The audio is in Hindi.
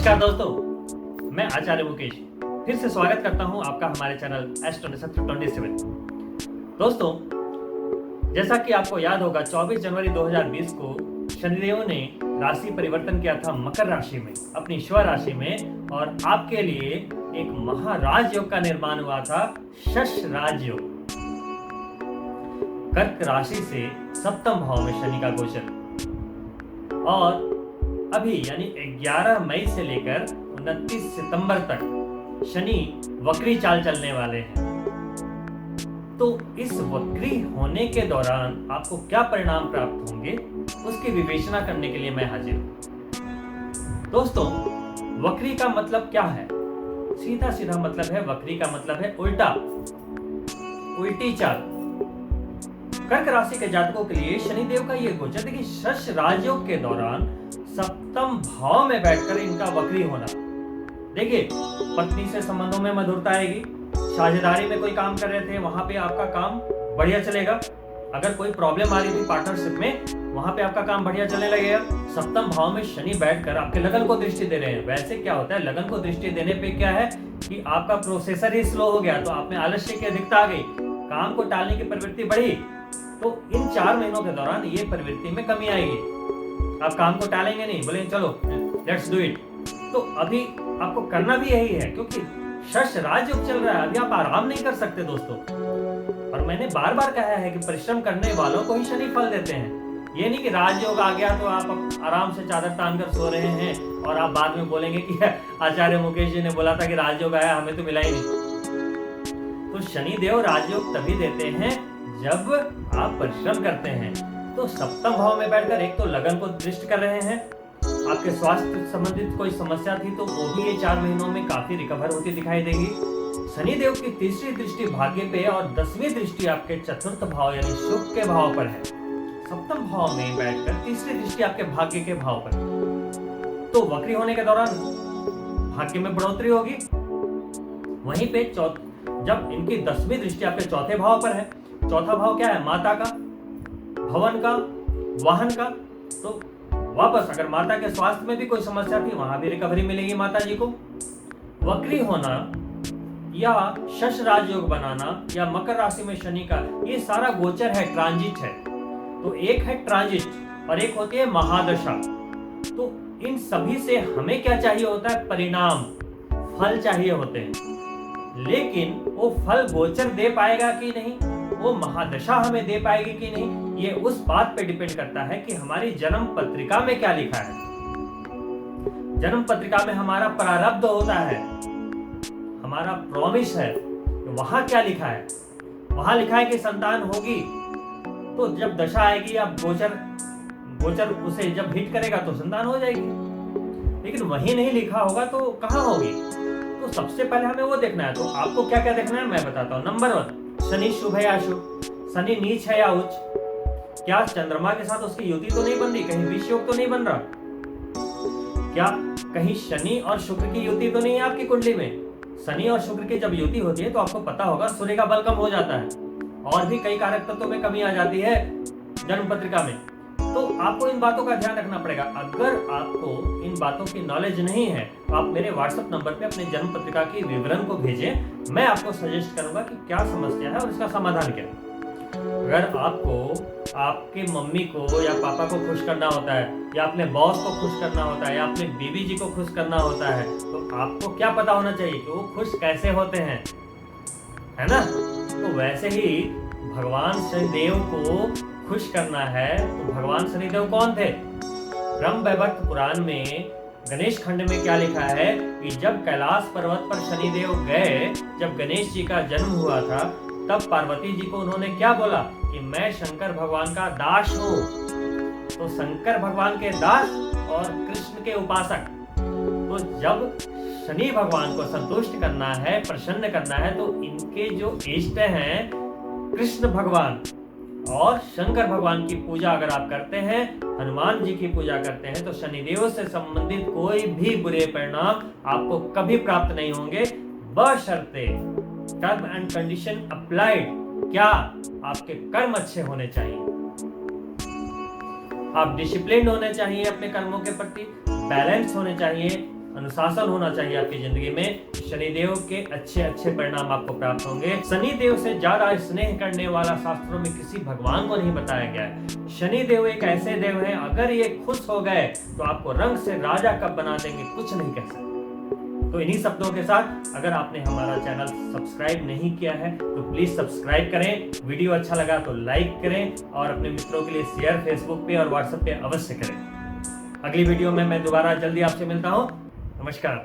नमस्कार दोस्तों, मैं आचार्य मुकेश फिर से स्वागत करता हूं आपका हमारे चैनल S27 दोस्तों, जैसा कि आपको याद होगा 24 जनवरी 2020 को शनिदेव ने राशि परिवर्तन किया था मकर राशि में, अपनी स्व राशि में, और आपके लिए एक महाराज योग का निर्माण हुआ था, शश राजयोग। कर्क राशि से सप्तम भाव में शनि का गोचर, और अभी यानी 11 मई से लेकर 29 सितंबर तक शनि वक्री चाल चलने वाले हैं। तो इस वक्री होने के दौरान आपको क्या परिणाम प्राप्त होंगे, उसकी विवेचना करने के लिए मैं हाजिर हूं। दोस्तों, वक्री का मतलब क्या है? सीधा सीधा मतलब है, वक्री का मतलब है उल्टा, उल्टी चाल। कर्क राशि के जातकों के लिए शनिदेव का यह गोचर देखिए, शश राजयोग के दौरान सप्तम भाव में बैठकर इनका वक्री होना। देखिए, पत्नी से संबंधों में मधुरता आएगी, साझेदारी में कोई काम कर रहे थे वहां पे आपका काम बढ़िया चलेगा। अगर कोई प्रॉब्लम आ रही थी पार्टनरशिप में, वहां पे आपका काम बढ़िया चलने लगेगा। सप्तम भाव में शनि बैठकर आपके लगन को दृष्टि दे रहे हैं। वैसे क्या होता है, लगन को दृष्टि देने पे क्या है कि आपका प्रोसेसर ही स्लो हो गया, तो आप में आलस्य की अधिकता आ गई, काम को टालने की प्रवृत्ति बढ़ी। तो इन 4 महीनों के दौरान ये प्रवृत्ति में कमी आएगी। आप काम को टालेंगे नहीं, बोलेंगे चलो लेट्स डू इट। तो अभी आपको करना भी यही है, क्योंकि शश राजयोग चल रहा है, अभी आप आराम नहीं कर सकते दोस्तों। और मैंने बार बार कहा है कि परिश्रम करने वालों को ही शनि फल देते हैं। ये नहीं कि राजयोग आ गया तो आप आराम से चादर तान कर सो रहे हैं और आप बाद में बोलेंगे कि आचार्य मुकेश जी ने बोला था कि राजयोग आया, हमें तो मिला ही नहीं। तो शनिदेव राजयोग तभी देते हैं जब आप परिश्रम करते हैं। तो सप्तम भाव में बैठकर एक तो लगन को दृष्ट कर रहे हैं, आपके स्वास्थ्य संबंधित कोई समस्या थी तो वो भी ये 4 महीनों में काफी रिकवर होती दिखाई देगी। शनिदेव की तीसरी दृष्टि भाग्य पे और 10वीं दृष्टि आपके चतुर्थ भाव यानी शुभ के भाव पर है। सप्तम भाव में बैठकर तीसरी दृष्टि आपके भाग्य के भाव पर। तो वक्री होने के दौरान भाग्य में बढ़ोतरी होगी। वहीं पे जब इनकी 10वीं दृष्टि आपके चौथे भाव पर है, चौथा भाव क्या है, माता का, भवन का, वाहन का। तो वापस अगर माता के स्वास्थ्य में भी कोई समस्या थी, वहां भी रिकवरी मिलेगी माता जी को। वक्री होना या शश राजयोग बनाना या मकर राशि में शनि का, ये सारा गोचर है, ट्रांजिट है। तो एक है ट्रांजिट और एक होती है महादशा। तो इन सभी से हमें क्या चाहिए होता है, परिणाम, फल चाहिए होते हैं। लेकिन वो फल गोचर दे पाएगा कि नहीं, वो महादशा हमें दे पाएगी कि नहीं, ये उस बात पे डिपेंड करता है कि हमारी जन्म पत्रिका में क्या लिखा है। जन्म पत्रिका में हमारा प्रारब्ध होता है, हमारा प्रॉमिस है, वहां क्या लिखा है। वहां लिखा है कि संतान होगी, तो जब दशा आएगी या गोचर उसे जब हिट करेगा तो संतान हो जाएगी। लेकिन वही नहीं लिखा होगा तो कहां होगी। तो सबसे पहले हमें वो देखना है। तो आपको क्या क्या देखना है मैं बताता हूँ। नंबर 1, शनि शुभ है या अशुभ, शनि नीच है या उच्च, क्या चंद्रमा के साथ उसकी युति तो नहीं बन रही, कहीं विष योग तो नहीं बन रहा, क्या कहीं शनि और शुक्र की युति तो नहीं है आपकी कुंडली में। शनि और शुक्र की जब युति होती है तो आपको पता होगा सूर्य का बल कम हो जाता है और भी कई कारक तत्वों में कमी आ जाती है जन्म पत्रिका में। तो आपको इन बातों का ध्यान रखना पड़ेगा। अगर आपको इन बातों की नॉलेज नहीं है तो आप मेरे व्हाट्सएप नंबर पे अपने जन्म पत्रिका की विवरण को भेजें, मैं आपको सजेस्ट करूंगा कि क्या समस्या है और इसका समाधान क्या है। अगर आपको आपके मम्मी को या पापा को खुश करना होता है, या अपने बॉस को खुश करना होता है, या अपने बीवी जी को खुश करना होता है, तो आपको क्या पता होना चाहिए कि वो खुश कैसे होते हैं, है ना। तो वैसे ही भगवान शनिदेव को खुश करना है तो भगवान शनिदेव कौन थे। ब्रह्म वैवर्त पुराण में गणेश खंड में क्या लिखा है कि जब कैलाश पर्वत पर शनिदेव गए, जब गणेश जी का जन्म हुआ था, तब पार्वती जी को उन्होंने क्या बोला कि मैं शंकर भगवान का दास हूं। तो शंकर भगवान के दास और कृष्ण के उपासक। तो जब शनि भगवान को संतुष्ट करना है, प्रसन्न करना है, तो इनके जो इष्ट हैं कृष्ण भगवान और शंकर भगवान की पूजा अगर आप करते हैं, हनुमान जी की पूजा करते हैं, तो शनिदेव से संबंधित कोई भी बुरे परिणाम आपको कभी प्राप्त नहीं होंगे, बशर्ते टर्म एंड कंडीशन अप्लाइड। क्या आपके कर्म अच्छे होने चाहिए, आप डिसिप्लिन होने चाहिए अपने कर्मों के प्रति, बैलेंस होने चाहिए, अनुशासन होना चाहिए आपकी जिंदगी में, शनिदेव के अच्छे अच्छे परिणाम आपको प्राप्त होंगे। शनिदेव से ज्यादा स्नेह करने वाला शास्त्रों में किसी भगवान को नहीं बताया गया है। शनिदेव एक ऐसे देव हैं, अगर ये खुश हो गए तो आपको रंग से राजा कब बना देंगे कुछ नहीं कह सकते। तो इन्हीं शब्दों के साथ, अगर आपने हमारा चैनल सब्सक्राइब नहीं किया है तो प्लीज सब्सक्राइब करें, वीडियो अच्छा लगा तो लाइक करें और अपने मित्रों के लिए शेयर फेसबुक पे और व्हाट्सएप पे अवश्य करें। अगली वीडियो में मैं दोबारा जल्दी आपसे मिलता हूं। नमस्कार।